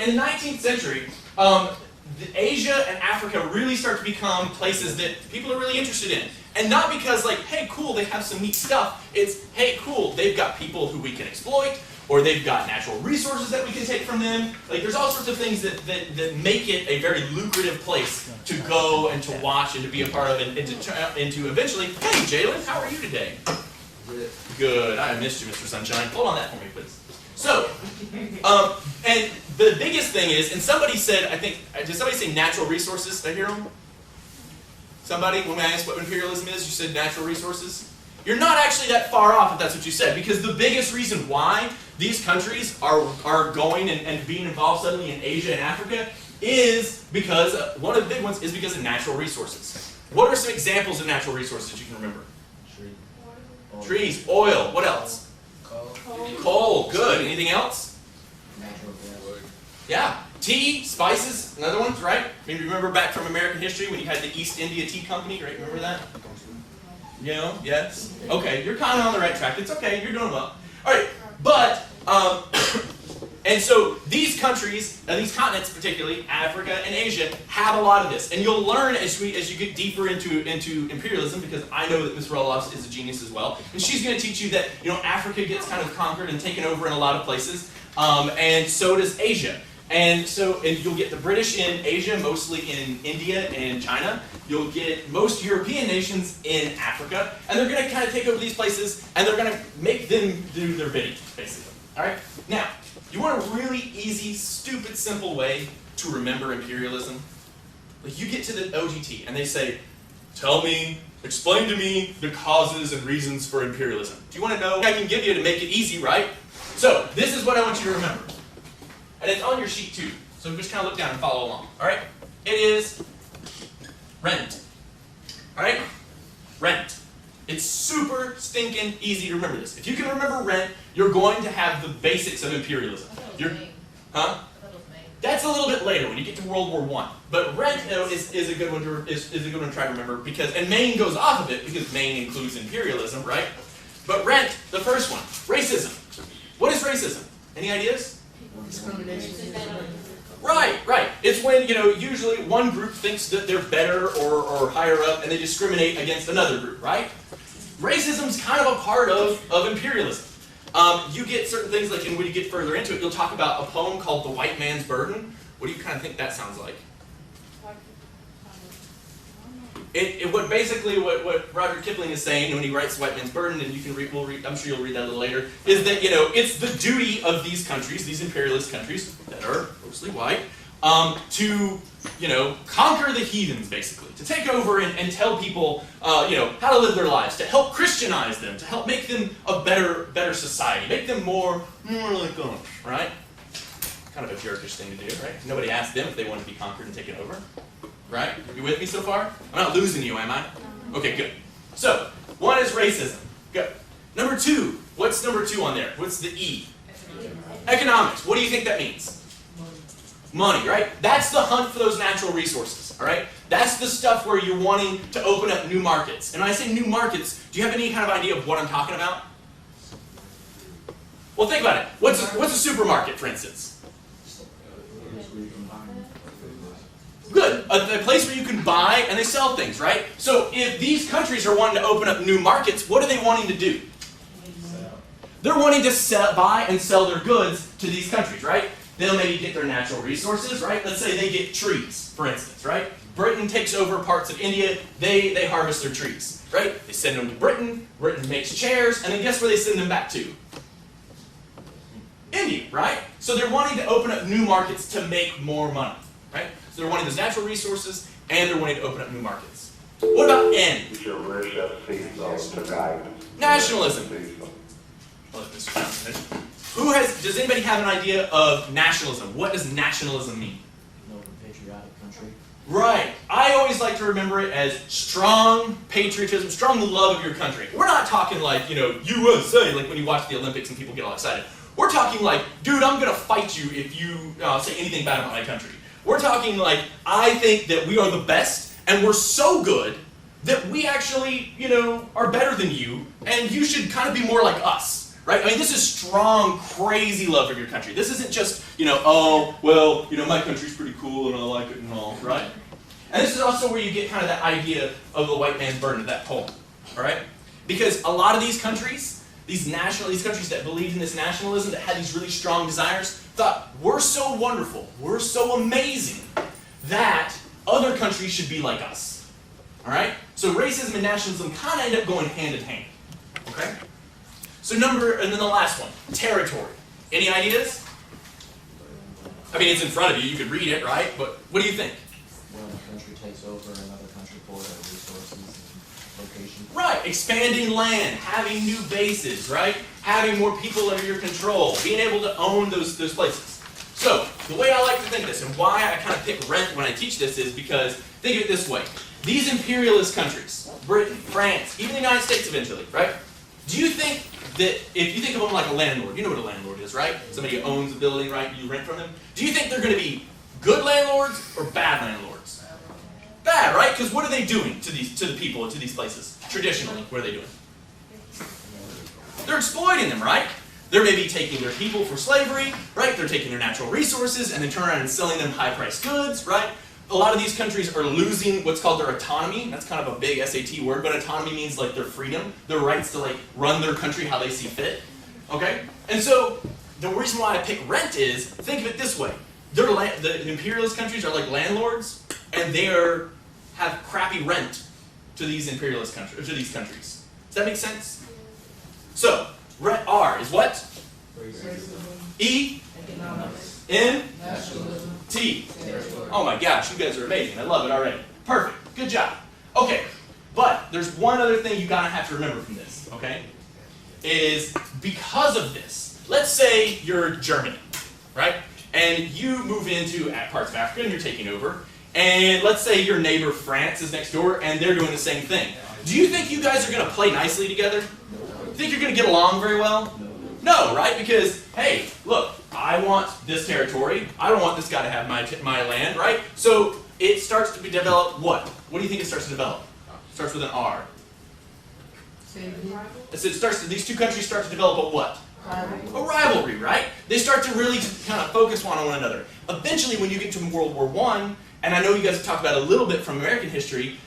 in the 19th century, Asia and Africa really start to become places that people are really interested in. And not because like, hey, cool, they have some neat stuff. It's, hey, cool, they've got people who we can exploit, or they've got natural resources that we can take from them. Like, there's all sorts of things that make it a very lucrative place to go and to watch and to be a part of, and to eventually, hey, Jalen, how are you today? Good. I missed you, Mr. Sunshine. Hold on that for me, please. So, and the biggest thing is, and somebody said, I think, did somebody say natural resources? Did I hear them? Somebody, when I asked what imperialism is, you said natural resources? You're not actually that far off if that's what you said, because the biggest reason why these countries are going and being involved suddenly in Asia and Africa is because, one of the big ones is because of natural resources. What are some examples of natural resources you can remember? Trees, oil, what else? Coal, good. Anything else? Natural gas. Yeah. Tea, spices, another one, right? Maybe remember back from American history when you had the East India Tea Company, right? Remember that? You know, yes? Okay, you're kind of on the right track. It's okay, you're doing well. All right, but, and so these countries, these continents particularly, Africa and Asia, have a lot of this. And you'll learn as you get deeper into imperialism, because I know that Ms. Roloff is a genius as well. And she's going to teach you that, you know, Africa gets kind of conquered and taken over in a lot of places, and so does Asia. And you'll get the British in Asia, mostly in India and China. You'll get most European nations in Africa, and they're going to kind of take over these places, and they're going to make them do their bidding, basically. All right? Now, you want a really easy, stupid, simple way to remember imperialism? Like, you get to the OGT, and they say, explain to me the causes and reasons for imperialism. Do you want to know? I can give you to make it easy, right? So, this is what I want you to remember. And it's on your sheet too, so just kind of look down and follow along, all right? It is rent, all right? Rent. It's super stinking easy to remember this. If you can remember rent, you're going to have the basics of imperialism. Huh? That's a little bit later when you get to World War I. But rent, though, is a good one to try to remember, because, and Maine goes off of it because Maine includes imperialism, right? But rent, the first one, racism. What is racism? Any ideas? Discrimination. Right. It's when, usually one group thinks that they're better or higher up, and they discriminate against another group, right? Racism's kind of a part of imperialism. You get certain things, like, and when you get further into it, you'll talk about a poem called The White Man's Burden. What do you kind of think that sounds like? What Roger Kipling is saying when he writes White Man's Burden, and you can read, I'm sure you'll read that a little later, is that, it's the duty of these countries, these imperialist countries that are mostly white, to, conquer the heathens, basically, to take over and tell people, how to live their lives, to help Christianize them, to help make them a better society, make them more like us, right? Kind of a jerkish thing to do, right? Nobody asked them if they wanted to be conquered and taken over. Right? You with me so far? I'm not losing you, am I? Okay, good. So, one is racism. Good. Number two. What's number two on there? What's the E? Economics. What do you think that means? Money, right? That's the hunt for those natural resources, all right? That's the stuff where you're wanting to open up new markets. And when I say new markets, do you have any kind of idea of what I'm talking about? Well, think about it. What's a supermarket, for instance? Good. A place where you can buy and they sell things, right? So if these countries are wanting to open up new markets, what are they wanting to do? They're wanting to buy and sell their goods to these countries, right? They'll maybe get their natural resources, right? Let's say they get trees, for instance, right? Britain takes over parts of India, they harvest their trees, right? They send them to Britain makes chairs, and then guess where they send them back to? India, right? So they're wanting to open up new markets to make more money, right? So they're wanting those natural resources, and they're wanting to open up new markets. What about N? Nationalism. Does anybody have an idea of nationalism? What does nationalism mean? Patriotic country. Right. I always like to remember it as strong patriotism, strong love of your country. We're not talking like, USA, like when you watch the Olympics and people get all excited. We're talking like, dude, I'm going to fight you if you say anything bad about my country. We're talking like, I think that we are the best, and we're so good that we actually, are better than you, and you should kind of be more like us, right? I mean, this is strong, crazy love for your country. This isn't just, oh, well, my country's pretty cool and I like it and all, right? And this is also where you get kind of that idea of the white man's burden, that poem, all right? Because a lot of these countries, these countries that believed in this nationalism, that had these really strong desires, thought, we're so wonderful, we're so amazing, that other countries should be like us, all right? So racism and nationalism kind of end up going hand in hand, okay? So and then the last one, territory. Any ideas? I mean, it's in front of you, you could read it, right? But what do you think? When a country takes over another country for their resources and location. Right, expanding land, having new bases, right? Having more people under your control, being able to own those places. So, the way I like to think this, and why I kind of pick rent when I teach this, is because, think of it this way. These imperialist countries, Britain, France, even the United States eventually, right? Do you think that, if you think of them like a landlord, you know what a landlord is, right? Somebody who owns a building, right? You rent from them. Do you think they're going to be good landlords or bad landlords? Bad, right? Because what are they doing to the people and to these places? Traditionally, what are they doing? They're exploiting them, right? They're maybe taking their people for slavery, right? They're taking their natural resources and then turning around and selling them high-priced goods, right? A lot of these countries are losing what's called their autonomy. That's kind of a big SAT word, but autonomy means like their freedom, their rights to like run their country how they see fit, okay? And so the reason why I pick rent is, think of it this way. The imperialist countries are like landlords, and they have crappy rent to these imperialist countries, to these countries. Does that make sense? So, R is what? Racism. E? Economics. N? Nationalism. T? Territory. Oh my gosh, you guys are amazing. I love it already. Perfect. Good job. Okay, but there's one other thing you gotta have to remember from this, okay? Is because of this, let's say you're Germany, right? And you move into parts of Africa and you're taking over, and let's say your neighbor France is next door and they're doing the same thing. Do you think you guys are gonna play nicely together? Think you're gonna get along very well? No, right? Because, hey, look, I want this territory. I don't want this guy to have my land, right? So it starts to be developed what? What do you think it starts to develop? It starts with an R. These two countries start to develop a what? A rivalry, right? They start to really kind of focus on one another. Eventually, when you get to World War I, and I know you guys have talked about a little bit from American history,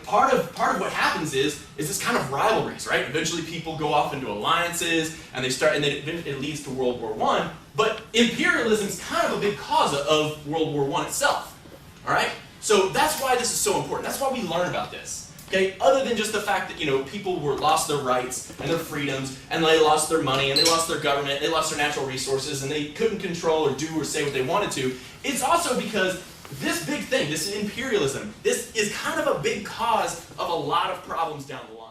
part of what happens is this kind of rivalries, right? Eventually people go off into alliances, and then it leads to World War I. But imperialism is kind of a big cause of World War I itself, all right? So that's why this is so important. That's why we learn about this, okay? Other than just the fact that, people lost their rights and their freedoms, and they lost their money, and they lost their government, and they lost their natural resources, and they couldn't control or do or say what they wanted to. It's also because this big thing, this imperialism, this is kind of a big cause of a lot of problems down the line.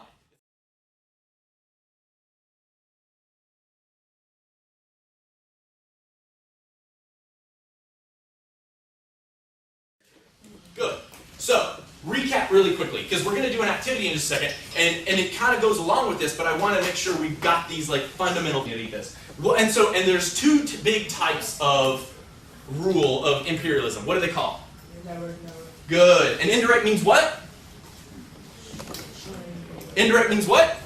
Good. So, recap really quickly, because we're going to do an activity in just a second, and it kind of goes along with this, but I want to make sure we've got these fundamental this. Well, and there's two big types of rule of imperialism. What do they call? Good. And indirect means what? Indirect means what?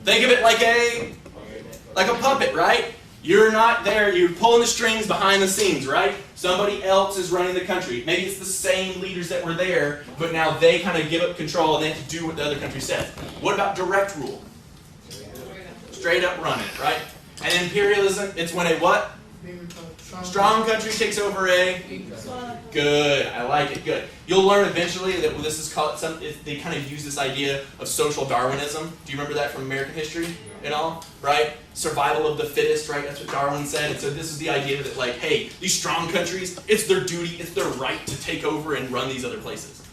Think of it like a puppet, right? You're not there, you're pulling the strings behind the scenes, right? Somebody else is running the country. Maybe it's the same leaders that were there, but now they kind of give up control and they have to do what the other country says. What about direct rule? Straight up run it, right? And imperialism, it's when a what? Strong country takes over a? Good. I like it. Good. You'll learn eventually that this is called they kind of use this idea of social Darwinism. Do you remember that from American history at all? Right? Survival of the fittest, right? That's what Darwin said. And so this is the idea that hey, these strong countries, it's their duty, it's their right to take over and run these other places.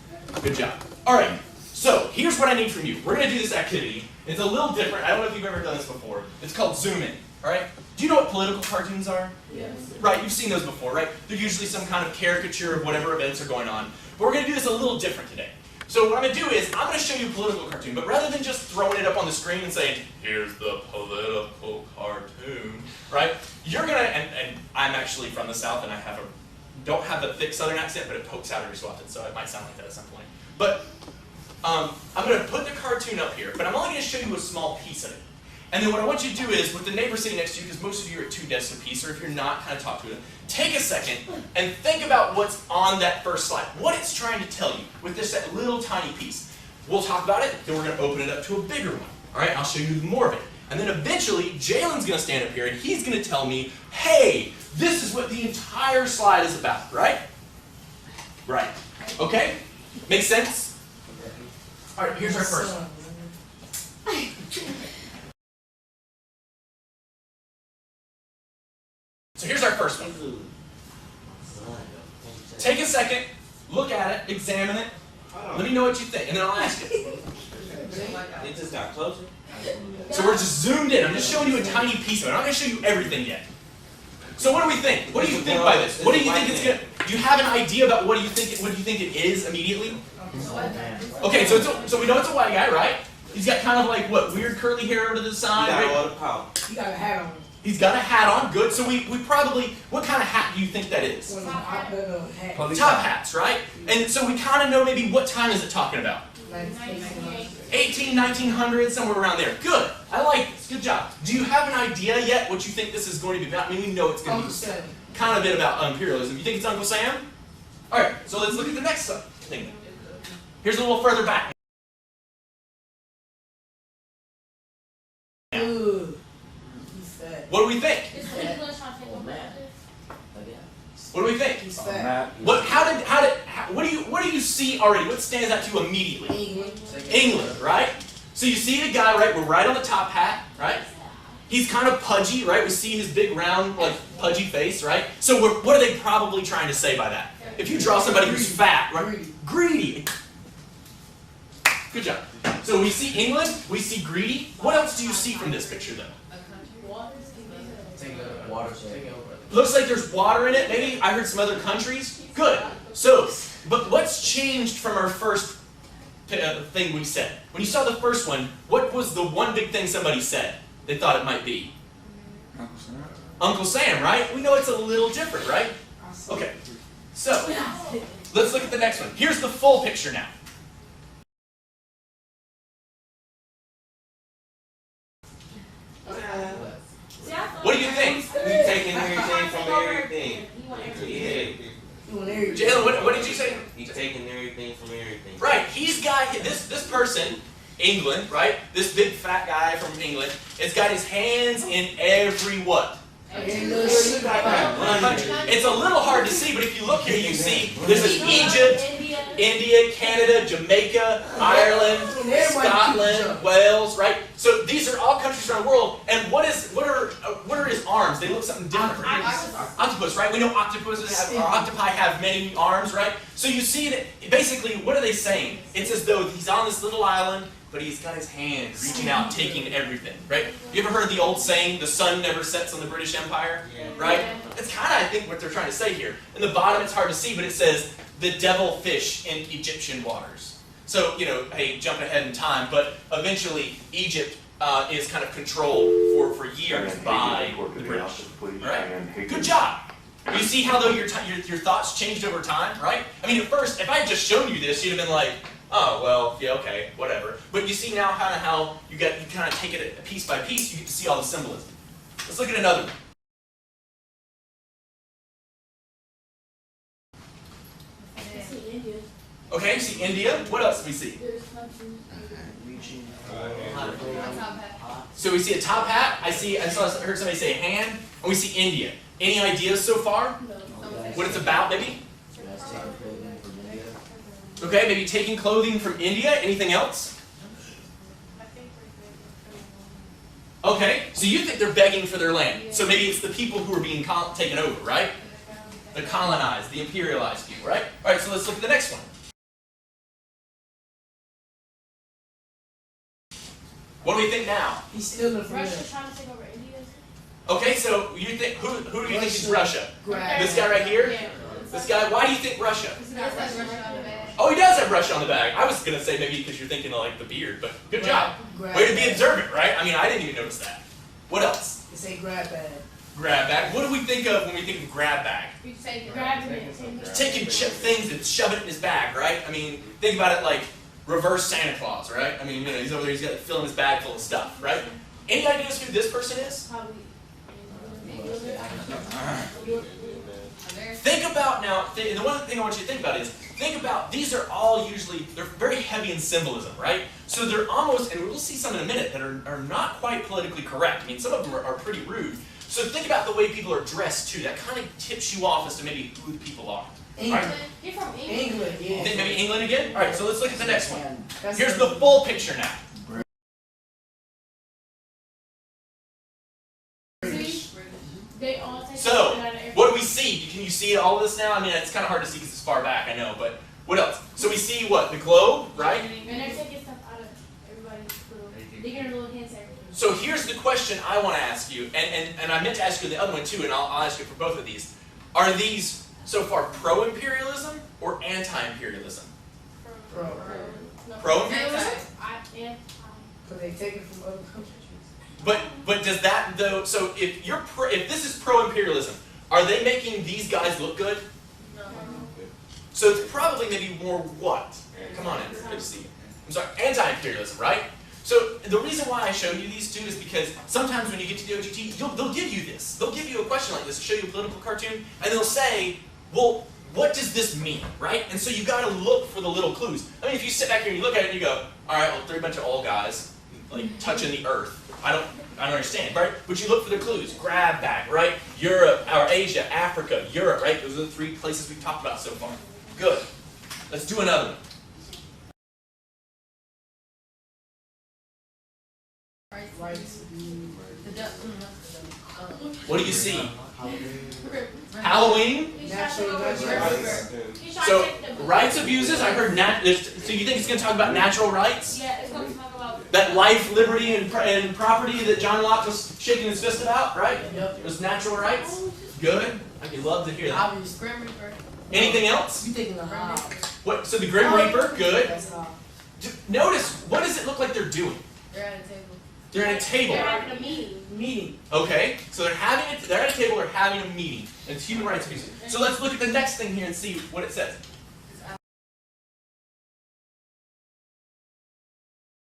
Good job. All right. So here's what I need from you. We're going to do this activity. It's a little different. I don't know if you've ever done this before. It's called zoom in. All right? Do you know what political cartoons are? Yes. Right, you've seen those before, right? They're usually some kind of caricature of whatever events are going on. But we're going to do this a little different today. So what I'm going to do is, I'm going to show you a political cartoon, but rather than just throwing it up on the screen and saying, here's the political cartoon, right? You're going to, and I'm actually from the South, and I don't have the thick Southern accent, but it pokes out every so often, so it might sound like that at some point. But I'm going to put the cartoon up here, but I'm only going to show you a small piece of it. And then what I want you to do is, with the neighbor sitting next to you, because most of you are at 2 desks apiece, or if you're not, kind of talk to them, take a second and think about what's on that first slide, what it's trying to tell you with this that little tiny piece. We'll talk about it, then we're going to open it up to a bigger one. All right, I'll show you more of it. And then eventually, Jalen's going to stand up here and he's going to tell me, hey, this is what the entire slide is about, right? Right. Okay? Make sense? All right, here's our first one. So here's our first one. Take a second, look at it, examine it. Let me know what you think, and then I'll ask you. It just got closer. So we're just zoomed in. I'm just showing you a tiny piece of it. I'm not going to show you everything yet. So what do we think? What do you think by this? What do you think it's going to... Do you have an idea about what do you think it is immediately? Okay, so we know it's a white guy, right? He's got kind of like, what, weird curly hair over to the side, You right? got a lot of power. You got a hat on. He's got a hat on, good. So we probably, what kind of hat do you think that is? One of them hat. Top hats, right? And so we kind of know maybe what time is it talking about? 18, 1900, somewhere around there. Good. I like this. Good job. Do you have an idea yet what you think this is going to be about? I mean, we know it's going to be kind of a bit about imperialism. You think it's Uncle Sam? All right, so let's look at the next thing. Here's a little further back. Ooh. He's fat. What do we think? What do we think? He's fat. What do you see already? What stands out to you immediately? England. England, right? So you see the guy, right? We're right on the top hat, right? He's kind of pudgy, right? We see his big round, like pudgy face, right? So what are they probably trying to say by that? If you draw somebody who's fat, right? Greedy. Good job. So we see England, we see greedy. What else do you see from this picture, though? Water. Looks like there's water in it. Maybe I heard some other countries. Good. So, but what's changed from our first thing we said? When you saw the first one, what was the one big thing somebody said they thought it might be? Uncle Sam. Uncle Sam, right? We know it's a little different, right? Okay. So, let's look at the next one. Here's the full picture now. What do you think? We taking everything from everything. Yeah. Jalen, what did you say? He's taking everything from everything. Right, he's got this person, England, right? This big fat guy from England, has got his hands in every what? It's a little hard to see, but if you look here, you see there's Egypt, India, Canada, Jamaica, Ireland, Scotland, Wales, right? So these are all countries around the world. And what are his arms? They look something different. Octopus, right? We know octopi have many arms, right? So you see that basically, what are they saying? It's as though he's on this little island, but he's got his hands reaching out, taking everything, right? You ever heard the old saying, the sun never sets on the British Empire, right? That's kind of, I think, what they're trying to say here. In the bottom, it's hard to see, but it says, the devil fish in Egyptian waters. So, hey, jumping ahead in time, but eventually Egypt is kind of controlled for years by the British. Right? Good job. You see how though your thoughts changed over time, right? I mean, at first, if I had just shown you this, you'd have been like, oh, well, yeah, okay, whatever. But you see now kind of how you kind of take it piece by piece, you get to see all the symbolism. Let's look at another one. Okay, see India. What else do we see? So we see a top hat. I heard somebody say hand, and we see India. Any ideas so far? What it's about, maybe? Okay, maybe taking clothing from India. Anything else? Okay, so you think they're begging for their land. So maybe it's the people who are being taken over, right? The colonized, the imperialized people, right? All right, so let's look at the next one. What do we think now? He's still in Russia trying to take over India? Okay, so you think who do you think is Russia? Grab. This guy right here? Yeah. This guy, why do you think Russia? It's not Russia on the bag. Oh, he does have Russia on the bag. I was going to say maybe because you're thinking of like the beard, but good job. Way to be observant, right? I mean, I didn't even notice that. What else? They say grab bag. Grab bag. What do we think of when we think of grab bag? You say grabbing it. He's taking things and shoving it in his bag, right? I mean, think about it like reverse Santa Claus, right? I mean, he's over there, he's got filling his bag full of stuff, right? Any ideas who this person is? Probably. Think about now, the one thing I want you to think about is, think about, these are all usually, they're very heavy in symbolism, right? So they're almost, and we'll see some in a minute, that are not quite politically correct. I mean, some of them are pretty rude. So think about the way people are dressed too. That kind of tips you off as to maybe who the people are. England. Right. You're from England. England, yeah. Think maybe England again? Alright, so let's look at the next one. That's Here's the full picture now. See? They all take So, something out of every- what do we see? Can you see all this now? I mean, it's kind of hard to see because it's far back, I know, but what else? So we see what? The globe, right? And they're taking stuff out of everybody's little. They get a little hand everything. So here's the question I want to ask you, and I meant to ask you the other one too, and I'll ask you for both of these. Are these so far pro-imperialism or anti-imperialism? Pro. No. Pro-imperialism? Because they take it from other countries. But does that though? So if you're if this is pro-imperialism, are they making these guys look good? No. So it's probably maybe more what? Come on in, good to see you. I'm sorry, anti-imperialism, right? So the reason why I showed you these two is because sometimes when you get to the OGT, they'll give you this. They'll give you a question like this, show you a political cartoon, and they'll say, well, what does this mean, right? And so you got to look for the little clues. I mean, if you sit back here and you look at it and you go, all right, well, they're a bunch of old guys, like touching the earth. I don't understand, right? But you look for the clues. Grab bag, right? Europe, or Asia, Africa, Europe, right? Those are the 3 places we've talked about so far. Good. Let's do another one. Rights. What do you see? Halloween? He's Natural trying to take over rights. everywhere. He's trying So, to take the rights abuses, I heard so you think it's going to talk about natural rights? Yeah, it's going to talk about That life, liberty, and property that John Locke was shaking his fist about, right? Yep. It was natural rights? Good. I'd love to hear that. Obvious. Grim Reaper. Anything else? You taking the Hobbs. What? So the Grim Reaper, good. That's Hobbs. Notice, what does it look like they're doing? They're at a table. They're at a table. They're having a meeting. Meeting. Okay, so they're at a table, they're having a meeting. And it's human rights abuses. So let's look at the next thing here and see what it says.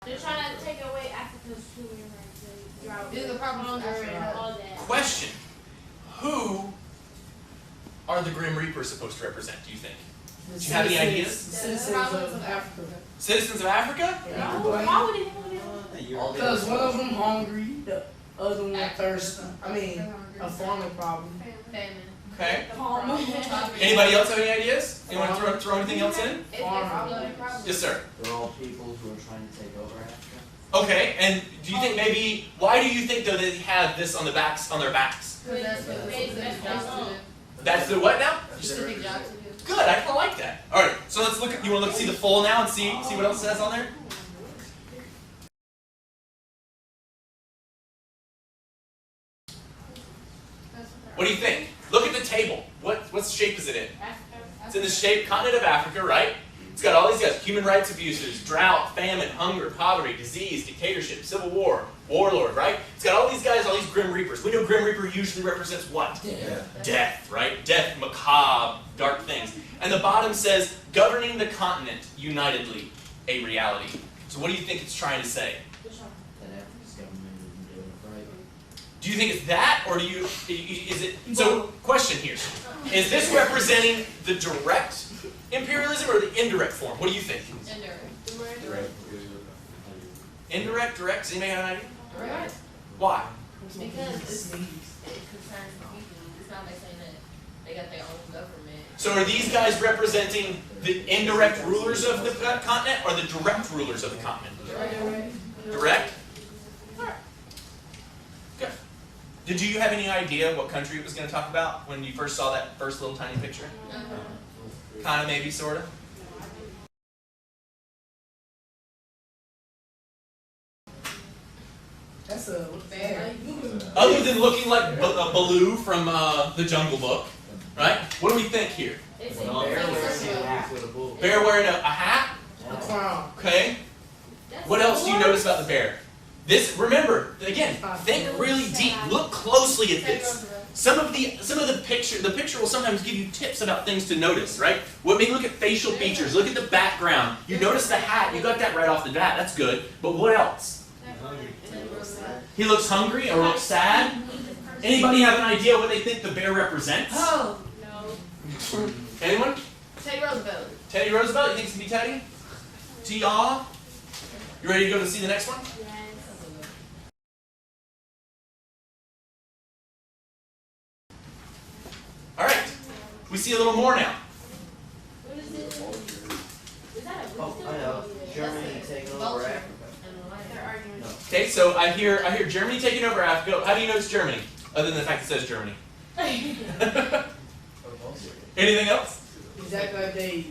They're trying to take away Africa's human rights. These are the problems and all that. Question. Who are the Grim Reapers supposed to represent, do you think? The Do you have any citizens- ideas? Citizens of Africa. Citizens of Africa? Yeah. Why would he do that? Because one of them hungry, the other one thirsty. I mean, a farming problem. Famine. Okay. It's Anybody else have any ideas? Anyone want to throw anything else in? problem. Yes, sir. They're all people who are trying to take over Africa. Okay, and do you think maybe, why do you think though they have this on their backs? Because that's what specific jobs to do. That's the what now? Specific jobs to do. Good, I kind of like that. All right, so let's look at, you want to see the full now and see what else it says on there? What do you think? Look at the table. What shape is it in? It's in the shape, continent of Africa, right? It's got all these guys, human rights abuses, drought, famine, hunger, poverty, disease, dictatorship, civil war, warlord, right? It's got all these guys, all these Grim Reapers. We know Grim Reaper usually represents what? Death, right? Death, macabre, dark things. And the bottom says, governing the continent unitedly, a reality. So what do you think it's trying to say? That Africa's government isn't doing it right. Do you think it's that, or is it, so question here. Is this representing the direct imperialism or the indirect form? What do you think? Indirect. Indirect, direct? Does anybody have an idea? Direct. Why? Because it concerns the people. It's not like saying that they got their own government. So are these guys representing the indirect rulers of the continent or the direct rulers of the continent? Direct? Alright. Good. Did you have any idea what country it was going to talk about when you first saw that first little tiny picture? Kind of, maybe, sort of? That's a Bear. Other than looking like Baloo from the Jungle Book, right? What do we think here? It's Well, a they're bear. wearing a hat with a bull. Bear wearing a hat? a crown. Okay. What else do you notice about the bear? This, remember, again, think really deep. Look closely at this. Some of the picture will sometimes give you tips about things to notice, right? Well, maybe look at facial features, look at the background. You notice the hat, you got that right off the bat, that's good. But what else? He looks hungry or looks sad. Anybody have an idea what they think the bear represents? Oh, no. Anyone? Teddy Roosevelt. Teddy Roosevelt? You think it's gonna be Teddy? T-A? You ready to go to see the next one? All right. We see a little more now. What is it? Is that a Oh, I know. Germany taking over Africa. They're arguing. No. Okay, so I hear Germany taking over Africa. How do you know it's Germany? Other than the fact it says Germany. Anything else? Is that like a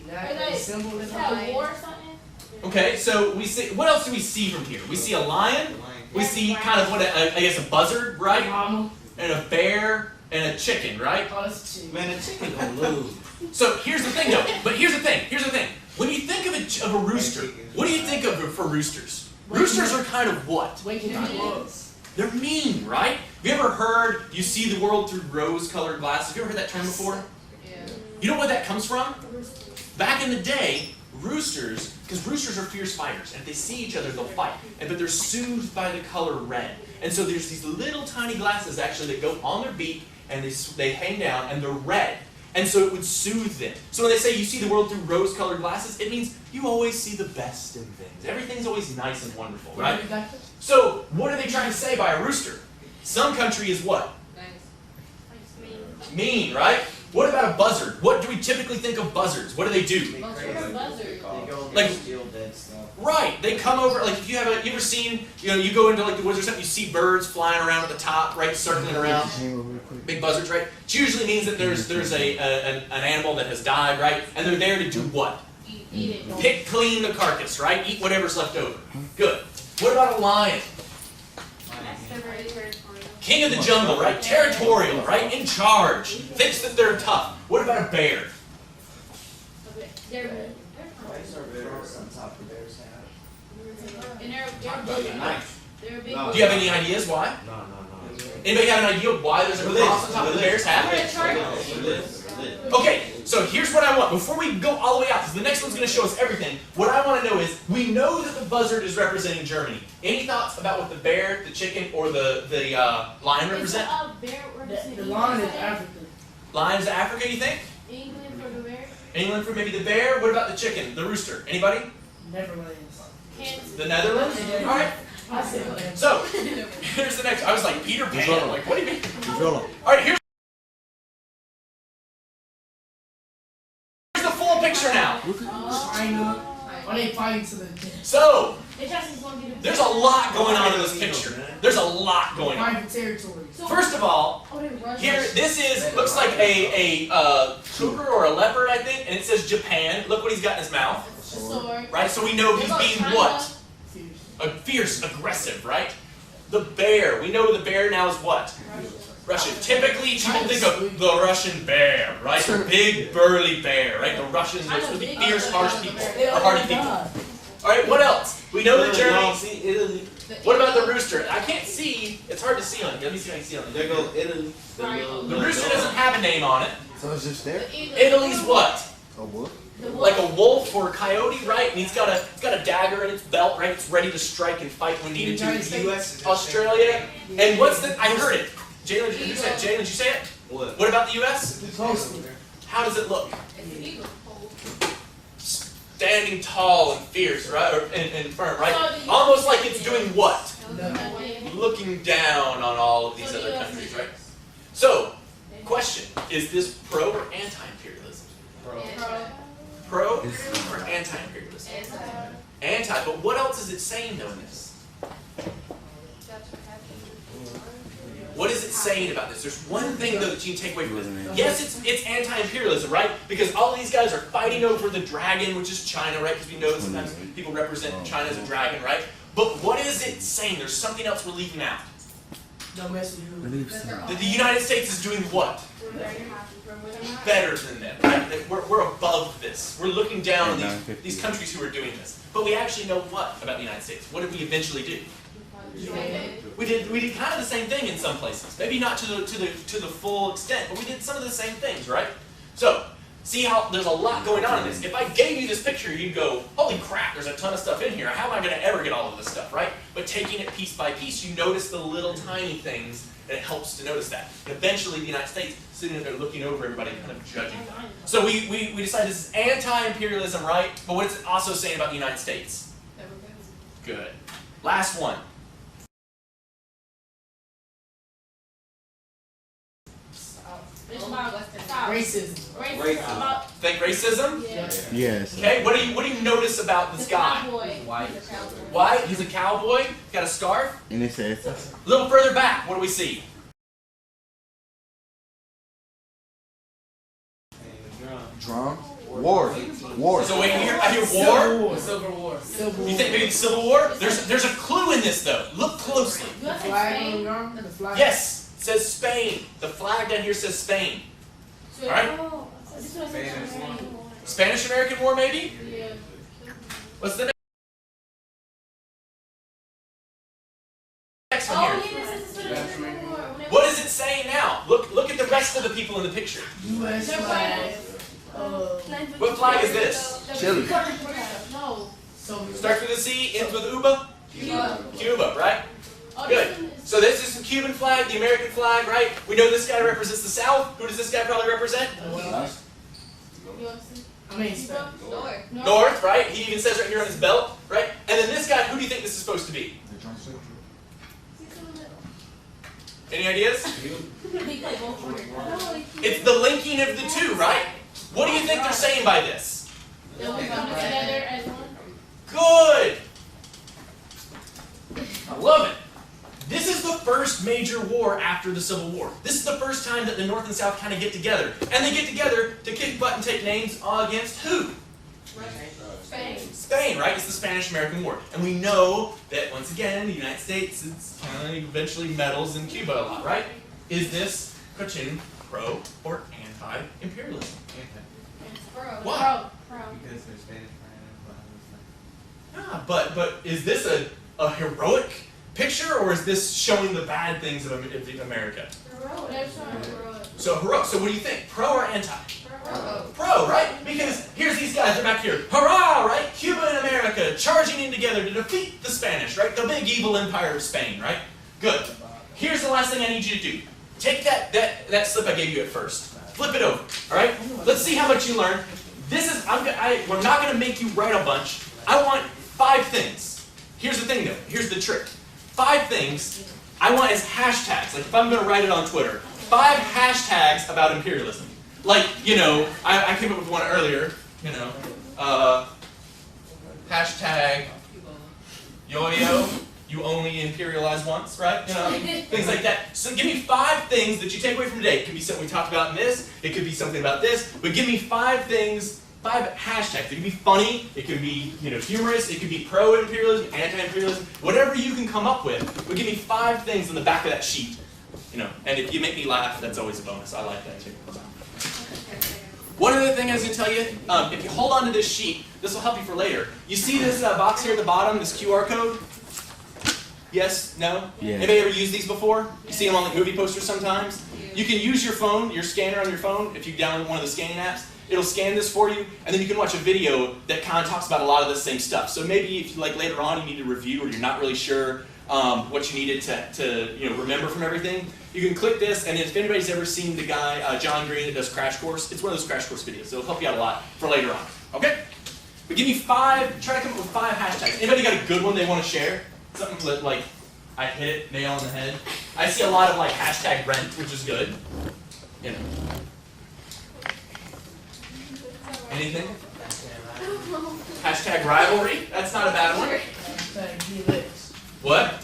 symbolism? Is that a war or something? Okay, so we see. What else do we see from here? We see a lion. We see kind of what I guess a buzzard, right? Mama. And a bear and a chicken, right? Oh, that's cheap. Man, the chicken gonna lose. So here's the thing, though. But here's the thing. When you think of a rooster, what do you think of for roosters? Roosters are kind of what? Waking up. They're mean, right? Have you ever heard you see the world through rose-colored glasses? Have you ever heard that term before? Yeah. You know where that comes from? Back in the day, roosters, because roosters are fierce fighters, and if they see each other, they'll fight. But they're soothed by the color red. And so there's these little tiny glasses actually that go on their beak, and they hang down, and they're red. And so it would soothe them. So when they say you see the world through rose-colored glasses, it means you always see the best in things. Everything's always nice and wonderful, right? So what are they trying to say by a rooster? Some country is what? Nice. Mean, right? What about a buzzard? What do we typically think of buzzards? What do they do? Buzzard. They go Like- and steal dead stuff. Right, they come over, like if you ever seen, you go into like the woods or something, you see birds flying around at the top, right, circling around, big buzzards, right? It usually means that there's an animal that has died, right, and they're there to do what? Eat it. Pick clean the carcass, right? Eat whatever's left over. Good. What about a lion? They're very territorial. King of the jungle, right? Territorial, right? In charge. Thinks that they're tough. What about a bear? They're Why is our bears on top of bears' hat? and they're they're big. No. Do you have any ideas why? No. Anybody have an idea why there's a cross on top of the bear's hat? Okay, so here's what I want. Before we go all the way out, because the next one's going to show us everything, what I want to know is, we know that the buzzard is representing Germany. Any thoughts about what the bear, the chicken, or the lion represent? The lion is African. Lions of Africa, you think? England for the bear. England for maybe the bear? What about the chicken, the rooster? Anybody? Netherlands. Kansas. The Netherlands? Yeah. Alright. I said that. So, here's the next. I was like, Peter Pan. I'm like, what do you mean? Alright, here's the full picture now. China. Are they fighting to the death? So, They just want to get there's a lot going on in this picture. There's a lot going on. Private territories. First of all, Oh, they Russian. here, this looks like a cougar or a leopard, I think, and it says Japan. Look what he's got in his mouth. The sword. Right? So we know he's They go being China. what? A fierce, aggressive, right? The bear. We know the bear now is what? Russian. Typically, people think of the Russian bear, right? The big, burly bear, right? The Russians are supposed to be fierce, harsh people, or hardy people. All right, what else? We know that Germany. See Italy. What about the rooster? I can't see. It's hard to see on it. Let me see if I can see on it. There goes Italy. The rooster doesn't have a name on it. So it's just there? Italy's what? A wolf? Like a wolf or a coyote, right? And it's got a dagger in its belt, right? It's ready to strike and fight when needed to. U.S. Australia. And what's the? I heard it. Jalen, did you say it? What? What about the U.S.? Closely. How does it look? It's an eagle. Standing tall and fierce, right? And firm, right? So the Almost like it's doing what? Nothing. Looking down on all of these So the other US countries, is- right? So, question: is this pro or anti-imperialism? Pro or anti-imperialism? Anti. But what else is it saying though in this? What is it saying about this? There's one thing though that you can take away from this. Yes, it's anti-imperialism, right? Because all of these guys are fighting over the dragon, which is China, right? Because we know that sometimes people represent China as a dragon, right? But what is it saying? There's something else we're leaving out. Don't mess with you. That the United States is doing what? Better than them, right? That we're above this. We're looking down on these countries who are doing this. But we actually know what about the United States? What did we eventually do? We did kind of the same thing in some places. Maybe not to the full extent, but we did some of the same things, right? So, see how there's a lot going on in this. If I gave you this picture, you'd go, holy crap, there's a ton of stuff in here. How am I going to ever get all of this stuff, right? But taking it piece by piece, you notice the little tiny things, and it helps to notice that. And eventually, the United States sitting there looking over everybody, kind of judging them. So we decided this is anti-imperialism, right? But what's it also saying about the United States? Good. Last one. It's about Racism. Racism. Think racism? Yeah. Yes. Okay, what do you notice about this guy? White. He's a cowboy. White, he's a cowboy, got a scarf. And it says, A little further back, what do we see? drum, war. So wait, I hear war. Civil War. You think maybe the Civil War? There's a clue in this though. Look closely. You want to say Flag on Spain? the arm? The flag? Yes, it says Spain. The flag down here says Spain. So, Alright. oh, this one says Spain. Spanish-American War maybe? Yeah. What's the next one Oh, here? yeah, this is Civil War. What is it saying now? Look at the rest of the people in the picture. U.S. flag. What flag is this? Chile. No. Starts with a C, ends with Uba? Cuba. Cuba, right? Oh, Good. this one is- So this is the Cuban flag, the American flag, right? We know this guy represents the South. Who does this guy probably represent? You want to say? I mean, Spain. North. North, right? He even says right here on his belt, right? And then this guy, who do you think this is supposed to be? Any ideas? He played both corners. It's the linking of the two, right? What do you think they're saying by this? Then we come together as one. Good! I love it. This is the first major war after the Civil War. This is the first time that the North and South kind of get together. And they get together to kick butt and take names against who? Spain. Spain, right? It's the Spanish-American War. And we know that, once again, the United States is kind of eventually meddles in Cuba a lot, right? Is this question pro or anti-imperialism? It's pro. Why? Pro. Because they're Spanish. Ah, but is this a heroic picture, or is this showing the bad things of America? Pro. They're showing pro. So heroic. So what do you think? Pro or anti? Pro. Pro, right? Because here's these guys, they're back here. Hurrah, right? Cuba and America charging in together to defeat the Spanish, right? The big evil empire of Spain, right? Good. Here's the last thing I need you to do. Take that slip I gave you at first. Flip it over, all right? Let's see how much you learn. This is, we're not going to make you write a bunch. I want 5 things. Here's the thing though. Here's the trick. 5 things I want as hashtags. Like if I'm going to write it on Twitter, 5 hashtags about imperialism. Like, you know, I came up with one earlier, you know, hashtag yo-yo, you only imperialize once, right? You know, things like that. So give me 5 things that you take away from today. It could be something we talked about in this, it could be something about this, but give me 5 things, 5 hashtags. It could be funny, it could be, you know, humorous, it could be pro-imperialism, anti-imperialism, whatever you can come up with, but give me 5 things on the back of that sheet. You know, and if you make me laugh, that's always a bonus. I like that too. One other thing I was going to tell you, if you hold on to this sheet, this will help you for later. You see this box here at the bottom, this QR code? Yes? No? Yeah. Anybody ever used these before? You see them on like movie posters sometimes? You can use your phone, your scanner on your phone, if you download one of the scanning apps. It'll scan this for you, and then you can watch a video that kind of talks about a lot of the same stuff. So maybe if like later on you need to review or you're not really sure what you needed to remember from everything, you can click this, and if anybody's ever seen the guy, John Green, that does Crash Course, it's one of those Crash Course videos, so it'll help you out a lot for later on, okay? But give me 5, try to come up with 5 hashtags. Anybody got a good one they want to share? Something that, like, I hit it, nail on the head. I see a lot of, like, hashtag rent, which is good. You know. Anything? Hashtag rivalry, that's not a bad one. Hashtag DMX. What?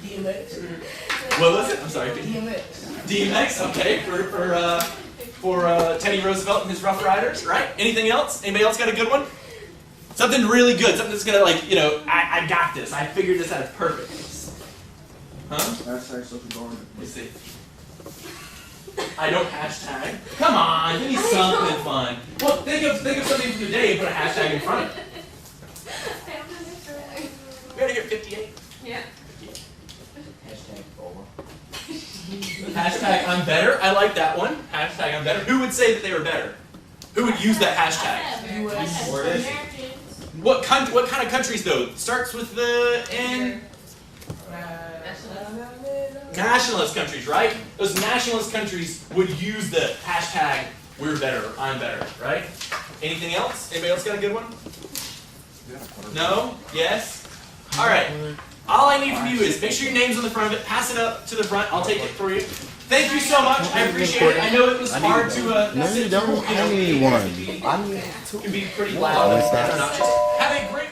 DMX. What was it? I'm sorry. DMX. DMX, okay, for Teddy Roosevelt and his Rough Riders, right? Anything else? Anybody else got a good one? Something really good, something that's gonna like, you know, I got this, I figured this out, it's perfect. Huh? Hashtag social government. Let's see. I don't hashtag. Come on, give me something fun. Well, think of something from today and put a hashtag in front of it. We gotta get 58. Yeah. Hashtag Bola. Hashtag I'm better. I like that one. Hashtag I'm better. Who would say that they were better? Who would use that hashtag? Americans. What kind of countries though? Starts with the N. Nationalist countries, right? Those nationalist countries would use the hashtag we're better, I'm better, right? Anything else? Anybody else got a good one? No? Yes? All right. All I need from you is make sure your name's on the front of it, pass it up to the front, I'll take it for you. Thank you so much, I appreciate it. I know it was hard to No, sit you don't. through, I need one. It can be pretty loud and obnoxious. Have a great